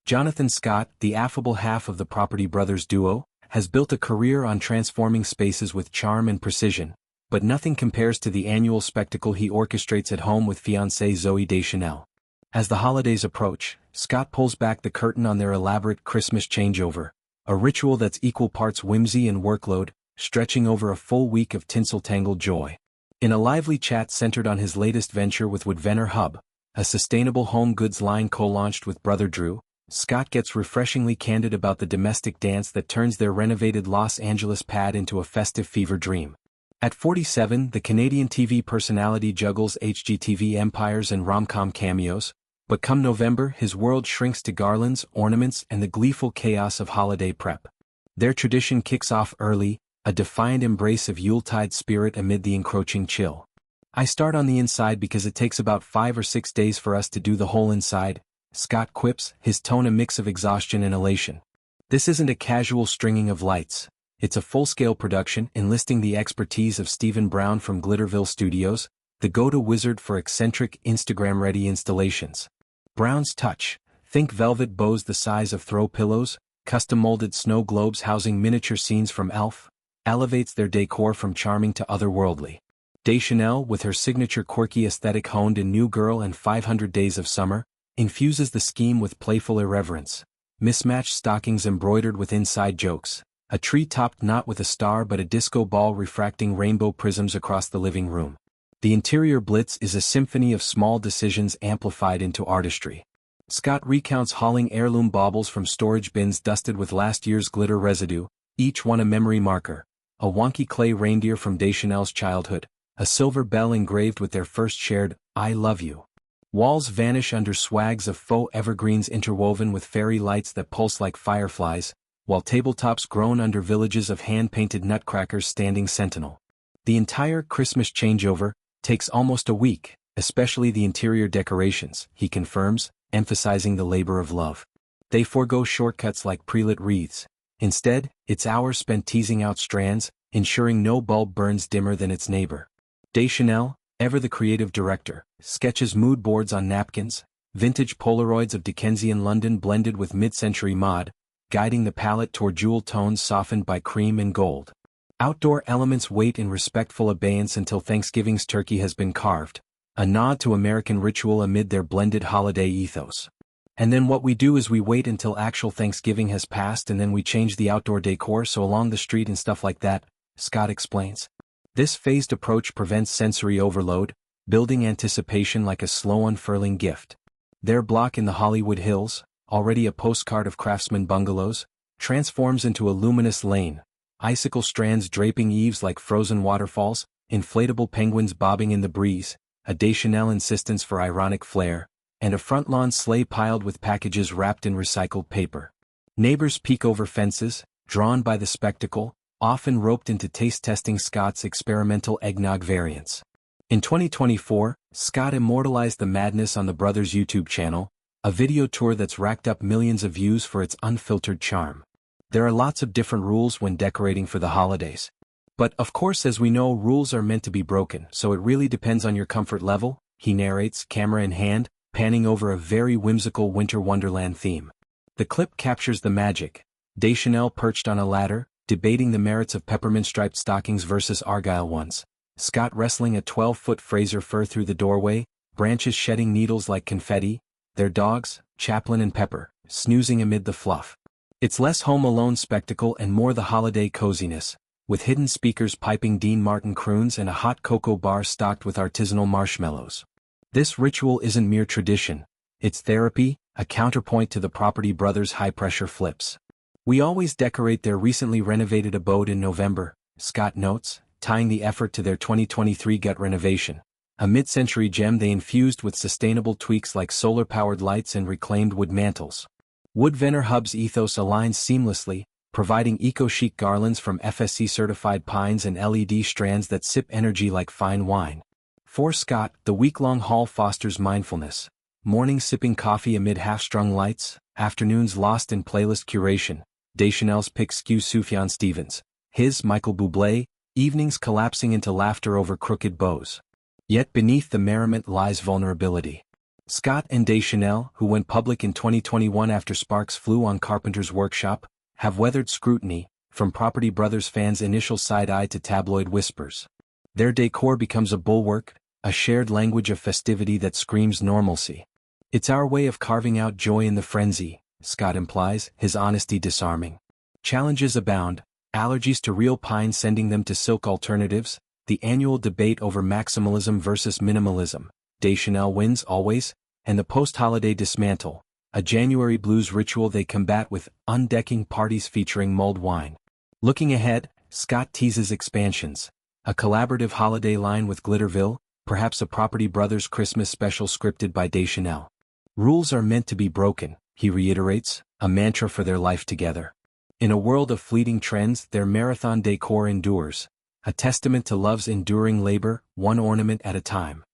Jonathan Scott, the affable half of the Property Brothers duo, has built a career on transforming spaces with charm and precision, but nothing compares to the annual spectacle he orchestrates at home with fiancée Zooey Deschanel. As the holidays approach, Scott pulls back the curtain on their elaborate Christmas changeover, a ritual that's equal parts whimsy and workload, stretching over a full week of tinsel-tangled joy. In a lively chat centered on his latest venture with Woodvenner Hub, a sustainable home goods line co-launched with brother Drew, Scott gets refreshingly candid about the domestic dance that turns their renovated Los Angeles pad into a festive fever dream. At 47, the Canadian TV personality juggles HGTV empires and rom-com cameos, but come November his world shrinks to garlands, ornaments, and the gleeful chaos of holiday prep. Their tradition kicks off early, a defiant embrace of Yuletide spirit amid the encroaching chill. "I start on the inside because it takes about 5 or 6 days for us to do the whole inside," Scott quips, his tone a mix of exhaustion and elation. This isn't a casual stringing of lights. It's a full-scale production enlisting the expertise of Stephen Brown from Glitterville Studios, the go-to wizard for eccentric, Instagram-ready installations. Brown's touch, think velvet bows the size of throw pillows, custom-molded snow globes housing miniature scenes from Elf, elevates their decor from charming to otherworldly. Deschanel, with her signature quirky aesthetic honed in New Girl and 500 Days of Summer, infuses the scheme with playful irreverence. Mismatched stockings embroidered with inside jokes, a tree topped not with a star but a disco ball refracting rainbow prisms across the living room. The interior blitz is a symphony of small decisions amplified into artistry. Scott recounts hauling heirloom baubles from storage bins dusted with last year's glitter residue, each one a memory marker. A wonky clay reindeer from Deschanel's childhood, a silver bell engraved with their first shared, "I love you." Walls vanish under swags of faux evergreens interwoven with fairy lights that pulse like fireflies, while tabletops groan under villages of hand-painted nutcrackers standing sentinel. The entire Christmas changeover takes almost a week, especially the interior decorations, he confirms, emphasizing the labor of love. They forego shortcuts like pre-lit wreaths. Instead, it's hours spent teasing out strands, ensuring no bulb burns dimmer than its neighbor. Deschanel, ever the creative director, sketches mood boards on napkins, vintage Polaroids of Dickensian London blended with mid-century mod, guiding the palette toward jewel tones softened by cream and gold. Outdoor elements wait in respectful abeyance until Thanksgiving's turkey has been carved, a nod to American ritual amid their blended holiday ethos. And then what we do is we wait until actual Thanksgiving has passed and then we change the outdoor decor so along the street and stuff like that, Scott explains. This phased approach prevents sensory overload, building anticipation like a slow unfurling gift. Their block in the Hollywood Hills, already a postcard of craftsman bungalows, transforms into a luminous lane, icicle strands draping eaves like frozen waterfalls, inflatable penguins bobbing in the breeze, a Deschanel insistence for ironic flair, and a front lawn sleigh piled with packages wrapped in recycled paper. Neighbors peek over fences, drawn by the spectacle, often roped into taste-testing Scott's experimental eggnog variants. In 2024, Scott immortalized the madness on the brothers' YouTube channel, a video tour that's racked up millions of views for its unfiltered charm. There are lots of different rules when decorating for the holidays. But of course, as we know, rules are meant to be broken, so it really depends on your comfort level, he narrates, camera in hand, panning over a very whimsical Winter Wonderland theme. The clip captures the magic. Deschanel perched on a ladder, debating the merits of peppermint-striped stockings versus argyle ones. Scott wrestling a 12-foot Fraser fir through the doorway, branches shedding needles like confetti, their dogs, Chaplin and Pepper, snoozing amid the fluff. It's less Home Alone spectacle and more the holiday coziness, with hidden speakers piping Dean Martin croons and a hot cocoa bar stocked with artisanal marshmallows. This ritual isn't mere tradition, it's therapy, a counterpoint to the Property Brothers' high-pressure flips. "We always decorate their recently renovated abode in November," Scott notes, tying the effort to their 2023 gut renovation, a mid-century gem they infused with sustainable tweaks like solar-powered lights and reclaimed wood mantels. Woodvenner Hub's ethos aligns seamlessly, providing eco-chic garlands from FSC-certified pines and LED strands that sip energy like fine wine. For Scott, the week-long haul fosters mindfulness, mornings sipping coffee amid half-strung lights, afternoons lost in playlist curation, Deschanel's pick skew Sufjan Stevens, his Michael Bublé, evenings collapsing into laughter over crooked bows. Yet beneath the merriment lies vulnerability. Scott-Deschanel, who went public in 2021 after sparks flew on Carpenter's workshop, have weathered scrutiny, from Property Brothers fans' initial side-eye to tabloid whispers. Their decor becomes a bulwark, a shared language of festivity that screams normalcy. "It's our way of carving out joy in the frenzy," Scott implies, his honesty disarming. Challenges abound, allergies to real pine sending them to silk alternatives, the annual debate over maximalism versus minimalism, Deschanel wins always, and the post-holiday dismantle, a January blues ritual they combat with undecking parties featuring mulled wine. Looking ahead, Scott teases expansions, a collaborative holiday line with Glitterville, perhaps a Property Brothers Christmas special scripted by Deschanel. "Rules are meant to be broken," he reiterates, a mantra for their life together. In a world of fleeting trends, their marathon decor endures, a testament to love's enduring labor, one ornament at a time.